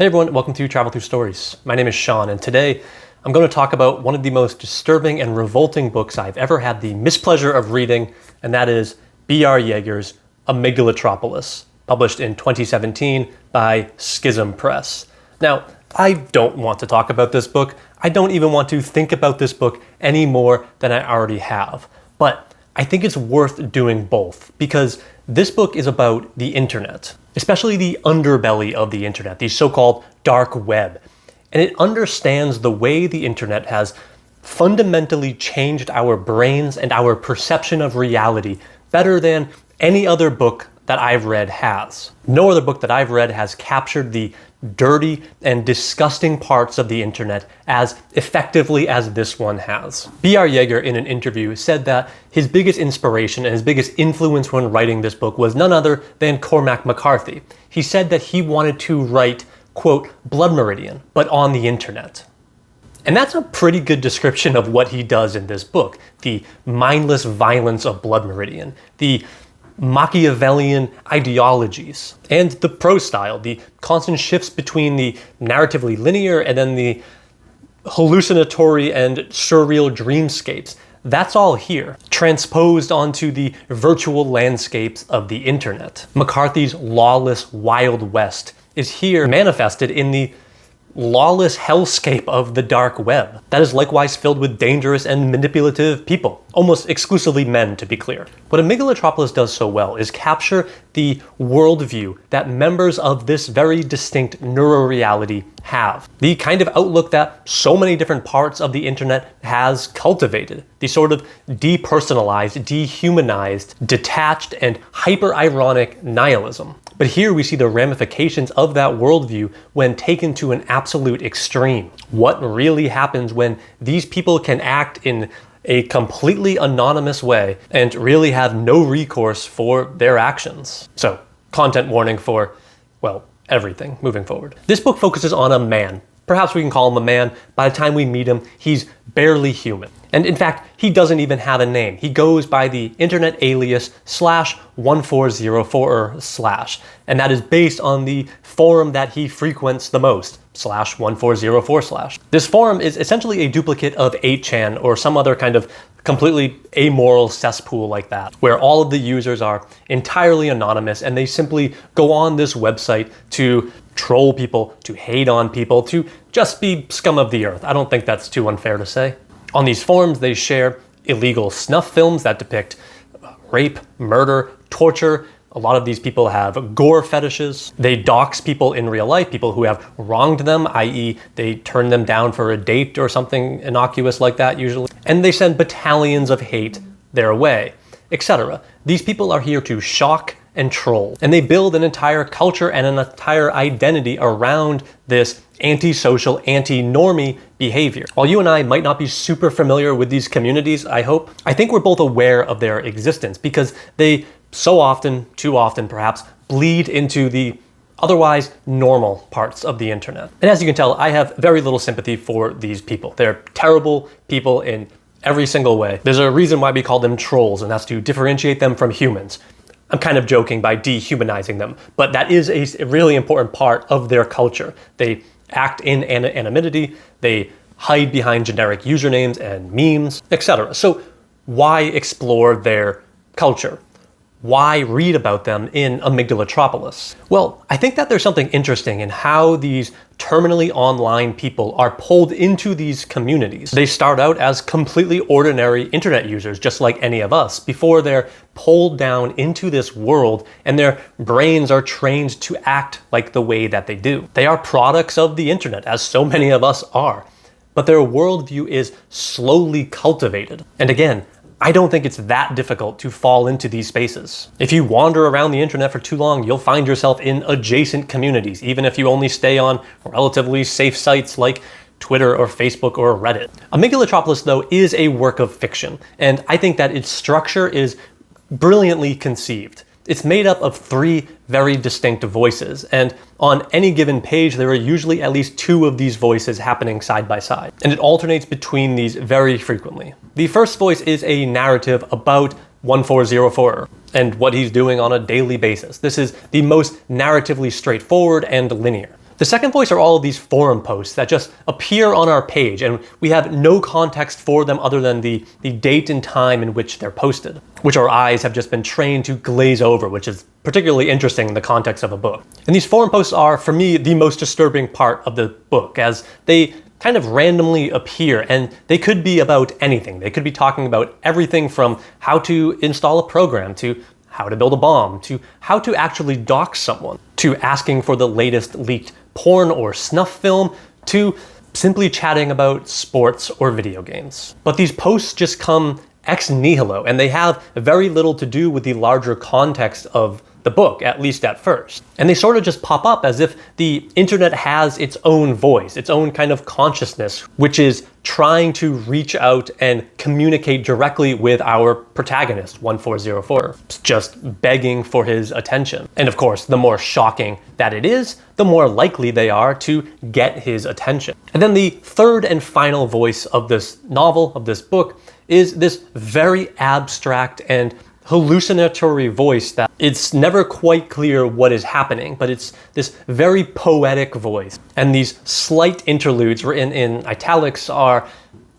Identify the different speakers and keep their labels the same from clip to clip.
Speaker 1: Hey everyone, welcome to Travel Through Stories. My name is Sean, and today I'm going to talk about one of the most disturbing and revolting books I've ever had the mispleasure of reading, and that is B.R. Yeager's Amygdalatropolis, published in 2017 by Schism Press. Now, I don't want to talk about this book. I don't even want to think about this book any more than I already have. But I think it's worth doing both, because this book is about the internet, especially the underbelly of the internet, the so-called dark web. And it understands the way the internet has fundamentally changed our brains and our perception of reality better than any other book that I've read has. No other book that I've read has captured the dirty and disgusting parts of the internet as effectively as this one has. B.R. Yeager, in an interview, said that his biggest inspiration and his biggest influence when writing this book was none other than Cormac McCarthy. He said that he wanted to write, quote, Blood Meridian, but on the internet. And that's a pretty good description of what he does in this book. The mindless violence of Blood Meridian, the Machiavellian ideologies, and the prose style, the constant shifts between the narratively linear and then the hallucinatory and surreal dreamscapes. That's all here, transposed onto the virtual landscapes of the internet. McCarthy's lawless Wild West is here manifested in the lawless hellscape of the dark web that is likewise filled with dangerous and manipulative people, almost exclusively men, to be clear. What Amygdalatropolis does so well is capture the worldview that members of this very distinct neuroreality have, the kind of outlook that so many different parts of the internet has cultivated, the sort of depersonalized, dehumanized, detached, and hyper-ironic nihilism. But here we see the ramifications of that worldview when taken to an absolute extreme. What really happens when these people can act in a completely anonymous way and really have no recourse for their actions? So, content warning for, well, everything moving forward. This book focuses on a man. Perhaps we can call him a man. By the time we meet him, he's barely human. And in fact, he doesn't even have a name. He goes by the internet alias /1404/, and that is based on the forum that he frequents the most, /1404/. This forum is essentially a duplicate of 8chan or some other kind of completely amoral cesspool like that, where all of the users are entirely anonymous and they simply go on this website to troll people, to hate on people, to just be scum of the earth. I don't think that's too unfair to say. On these forums, they share illegal snuff films that depict rape, murder, torture. A lot of these people have gore fetishes. They dox people in real life, people who have wronged them, i.e. they turn them down for a date or something innocuous like that usually. And they send battalions of hate their way, etc. These people are here to shock and troll, and they build an entire culture and an entire identity around this antisocial, anti-normie behavior. While you and I might not be super familiar with these communities, I hope, I think we're both aware of their existence because they so often, too often perhaps, bleed into the otherwise normal parts of the internet. And as you can tell, I have very little sympathy for these people. They're terrible people in every single way. There's a reason why we call them trolls, and that's to differentiate them from humans. I'm kind of joking by dehumanizing them, but that is a really important part of their culture. They act in anonymity, they hide behind generic usernames and memes, etc. So why explore their culture? Why read about them in Amygdalatropolis? Well, I think that there's something interesting in how these terminally online people are pulled into these communities. They start out as completely ordinary internet users, just like any of us, before they're pulled down into this world and their brains are trained to act like the way that they do. They are products of the internet, as so many of us are, but their worldview is slowly cultivated. And again, I don't think it's that difficult to fall into these spaces. If you wander around the internet for too long, you'll find yourself in adjacent communities, even if you only stay on relatively safe sites like Twitter or Facebook or Reddit. Amygdalatropolis, though, is a work of fiction, and I think that its structure is brilliantly conceived. It's made up of 3 very distinct voices, and on any given page there are usually at least 2 of these voices happening side by side, and it alternates between these very frequently. The first voice is a narrative about 1404 and what he's doing on a daily basis. This is the most narratively straightforward and linear. The second voice are all of these forum posts that just appear on our page, and we have no context for them other than the date and time in which they're posted, which our eyes have just been trained to glaze over, which is particularly interesting in the context of a book. And these forum posts are, for me, the most disturbing part of the book, as they kind of randomly appear, and they could be about anything. They could be talking about everything from how to install a program, to how to build a bomb, to how to actually dox someone, to asking for the latest leaked porn or snuff film, to simply chatting about sports or video games. But these posts just come ex nihilo, and they have very little to do with the larger context of the book, at least at first. And they sort of just pop up as if the internet has its own voice, its own kind of consciousness, which is trying to reach out and communicate directly with our protagonist, 1404, just begging for his attention. And of course, the more shocking that it is, the more likely they are to get his attention. And then the third and final voice of this novel, of this book, is this very abstract and hallucinatory voice that it's never quite clear what is happening, but it's this very poetic voice. And these slight interludes written in italics are,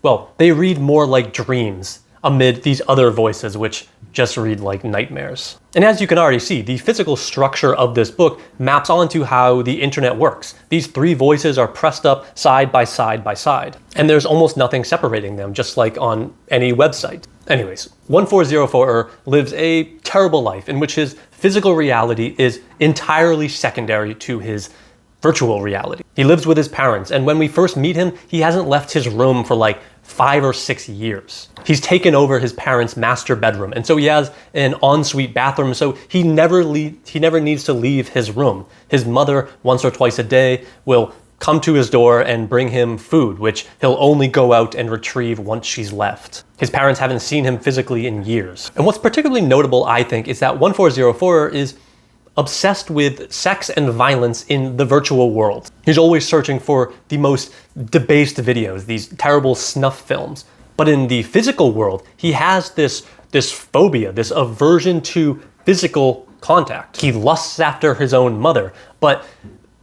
Speaker 1: well, they read more like dreams amid these other voices, which just read like nightmares. And as you can already see, the physical structure of this book maps onto how the internet works. These three voices are pressed up side by side by side, and there's almost nothing separating them, just like on any website. Anyways, 1404 lives a terrible life in which his physical reality is entirely secondary to his virtual reality. He lives with his parents, and when we first meet him, he hasn't left his room for like 5 or 6 years. He's taken over his parents' master bedroom, and so he has an ensuite bathroom, so he never needs to leave his room. His mother, once or twice a day, will come to his door and bring him food, which he'll only go out and retrieve once she's left. His parents haven't seen him physically in years. And what's particularly notable, I think, is that 1404 is obsessed with sex and violence in the virtual world. He's always searching for the most debased videos, these terrible snuff films. But in the physical world, he has this phobia, this aversion to physical contact. He lusts after his own mother, but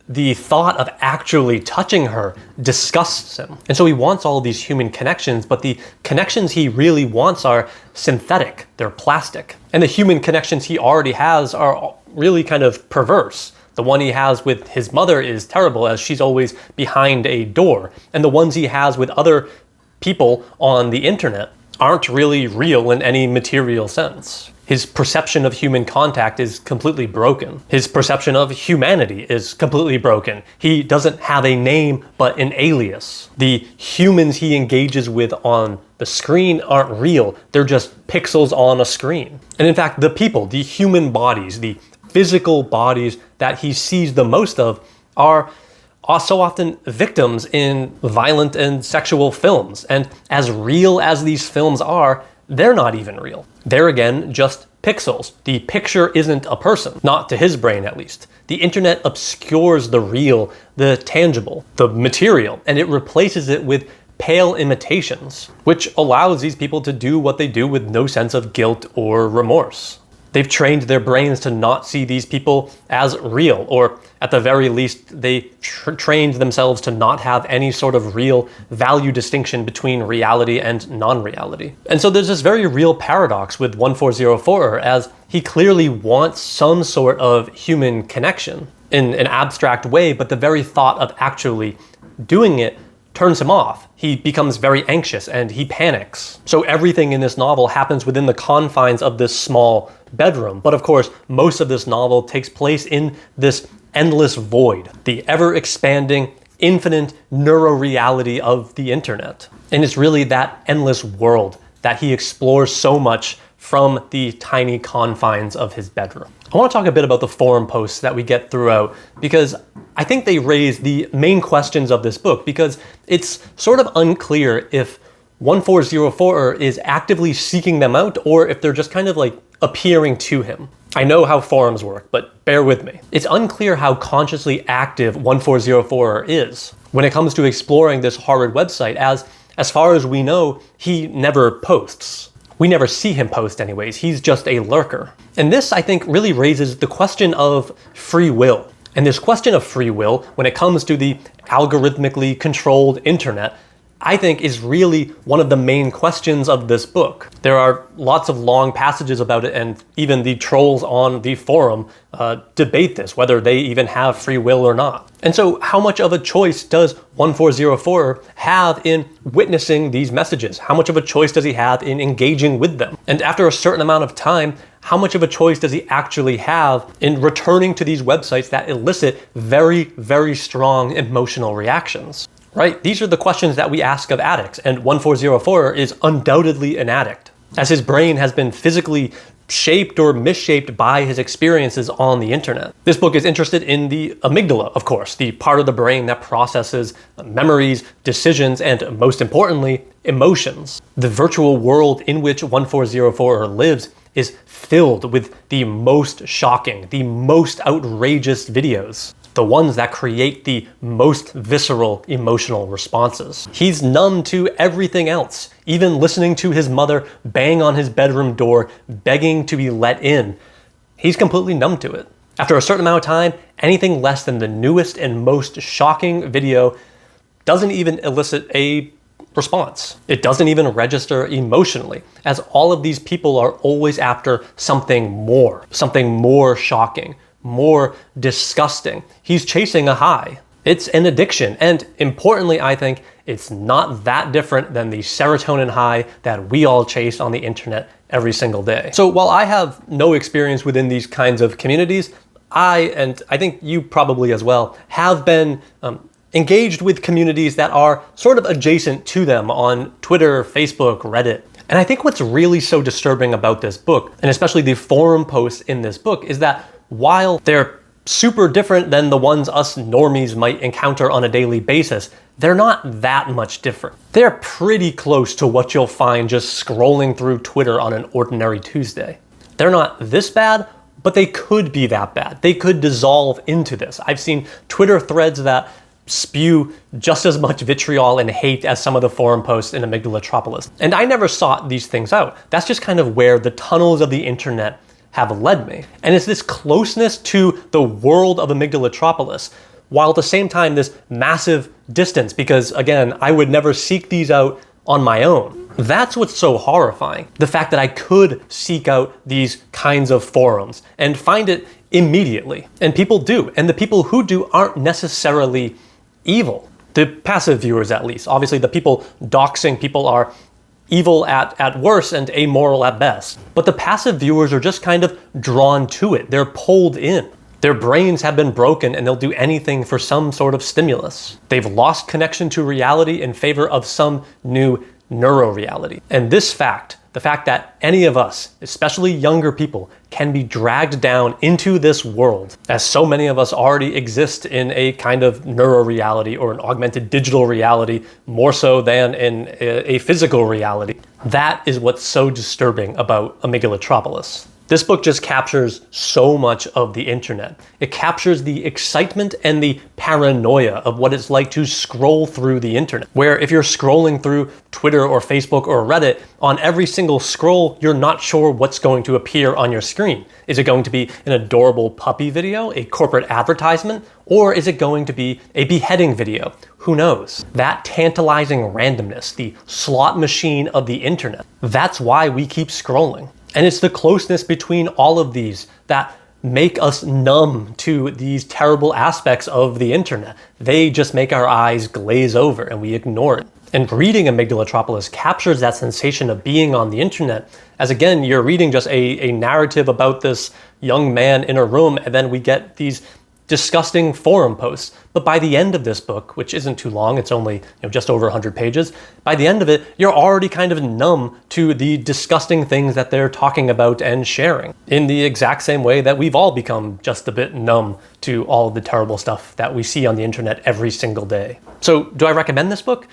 Speaker 1: the thought of actually touching her disgusts him. And so he wants all of these human connections, but the connections he really wants are synthetic, they're plastic. And the human connections he already has are really kind of perverse. The one he has with his mother is terrible, as she's always behind a door. And the ones he has with other people on the internet aren't really real in any material sense. His perception of human contact is completely broken. His perception of humanity is completely broken. He doesn't have a name, but an alias. The humans he engages with on the screen aren't real. They're just pixels on a screen. And in fact, the people, the human bodies, the physical bodies that he sees the most of are so often victims in violent and sexual films. And as real as these films are, they're not even real. They're again just pixels. The picture isn't a person, not to his brain at least. The internet obscures the real, the tangible, the material, and it replaces it with pale imitations, which allows these people to do what they do with no sense of guilt or remorse. They've trained their brains to not see these people as real, or at the very least, they trained themselves to not have any sort of real value distinction between reality and non-reality. And so there's this very real paradox with 1404, as he clearly wants some sort of human connection in an abstract way, but the very thought of actually doing it turns him off. He becomes very anxious and he panics. So everything in this novel happens within the confines of this small bedroom. But of course, most of this novel takes place in this endless void, the ever-expanding, infinite neuroreality of the internet. And it's really that endless world that he explores so much from the tiny confines of his bedroom. I want to talk a bit about the forum posts that we get throughout, because I think they raise the main questions of this book, because it's sort of unclear if 1404 is actively seeking them out or if they're just kind of like appearing to him. I know how forums work, but bear with me. It's unclear how consciously active 1404 is when it comes to exploring this horrid website, as far as we know, he never posts. We never see him post anyways, he's just a lurker. And this, I think, really raises the question of free will. And this question of free will, when it comes to the algorithmically controlled internet, I think is really one of the main questions of this book. There are lots of long passages about it, and even the trolls on the forum debate this, whether they even have free will or not. And so how much of a choice does 1404 have in witnessing these messages? How much of a choice does he have in engaging with them? And after a certain amount of time, how much of a choice does he actually have in returning to these websites that elicit very, very strong emotional reactions? Right? These are the questions that we ask of addicts, and 1404 is undoubtedly an addict, as his brain has been physically shaped or misshaped by his experiences on the internet. This book is interested in the amygdala, of course, the part of the brain that processes memories, decisions, and most importantly, emotions. The virtual world in which 1404 lives is filled with the most shocking, the most outrageous videos. The ones that create the most visceral emotional responses. He's numb to everything else, even listening to his mother bang on his bedroom door, begging to be let in. He's completely numb to it. After a certain amount of time, anything less than the newest and most shocking video doesn't even elicit a response. It doesn't even register emotionally, as all of these people are always after something more shocking, more disgusting. He's chasing a high. It's an addiction, and importantly, I think it's not that different than the serotonin high that we all chase on the internet every single day. So while I have no experience within these kinds of communities, and I think you probably as well, have been engaged with communities that are sort of adjacent to them on Twitter, Facebook, Reddit. And I think what's really so disturbing about this book, and especially the forum posts in this book, is that while they're super different than the ones us normies might encounter on a daily basis, they're not that much different. They're pretty close to what you'll find just scrolling through Twitter on an ordinary Tuesday. They're not this bad, but they could be that bad. They could dissolve into this. I've seen Twitter threads that spew just as much vitriol and hate as some of the forum posts in Amygdalatropolis. And I never sought these things out. That's just kind of where the tunnels of the internet have led me. And it's this closeness to the world of Amygdalatropolis, while at the same time this massive distance, because again, I would never seek these out on my own. That's what's so horrifying. The fact that I could seek out these kinds of forums and find it immediately. And people do. And the people who do aren't necessarily evil. The passive viewers, at least. Obviously, the people doxing people are evil at worst and amoral at best. But the passive viewers are just kind of drawn to it. They're pulled in. Their brains have been broken and they'll do anything for some sort of stimulus. They've lost connection to reality in favor of some new neuroreality. And this fact, the fact that any of us, especially younger people, can be dragged down into this world, as so many of us already exist in a kind of neuroreality or an augmented digital reality, more so than in a physical reality. That is what's so disturbing about Amygdalatropolis. This book just captures so much of the internet. It captures the excitement and the paranoia of what it's like to scroll through the internet. Where if you're scrolling through Twitter or Facebook or Reddit, on every single scroll, you're not sure what's going to appear on your screen. Is it going to be an adorable puppy video, a corporate advertisement, or is it going to be a beheading video? Who knows? That tantalizing randomness, the slot machine of the internet, that's why we keep scrolling. And it's the closeness between all of these that make us numb to these terrible aspects of the internet. They just make our eyes glaze over and we ignore it. And reading Amygdalatropolis captures that sensation of being on the internet, as again, you're reading just a narrative about this young man in a room, and then we get these disgusting forum posts. But by the end of this book, which isn't too long, it's only just over 100 pages, by the end of it, you're already kind of numb to the disgusting things that they're talking about and sharing, in the exact same way that we've all become just a bit numb to all of the terrible stuff that we see on the internet every single day. So do I recommend this book?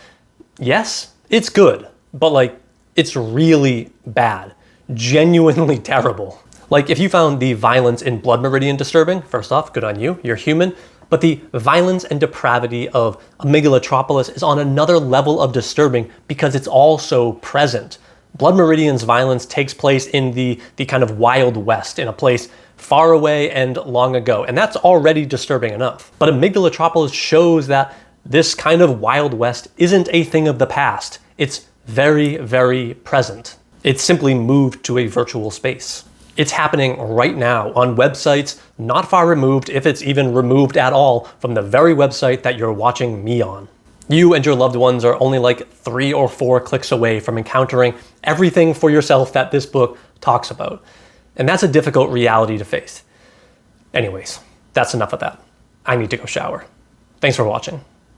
Speaker 1: Yes, it's good, but it's really bad, genuinely terrible. If you found the violence in Blood Meridian disturbing, first off, good on you, you're human. But the violence and depravity of Amygdalatropolis is on another level of disturbing because it's all so present. Blood Meridian's violence takes place in the kind of Wild West, in a place far away and long ago, and that's already disturbing enough. But Amygdalatropolis shows that this kind of Wild West isn't a thing of the past. It's very, very present. It's simply moved to a virtual space. It's happening right now on websites not far removed, if it's even removed at all, from the very website that you're watching me on. You and your loved ones are only like 3 or 4 clicks away from encountering everything for yourself that this book talks about. And that's a difficult reality to face. Anyways, that's enough of that. I need to go shower. Thanks for watching.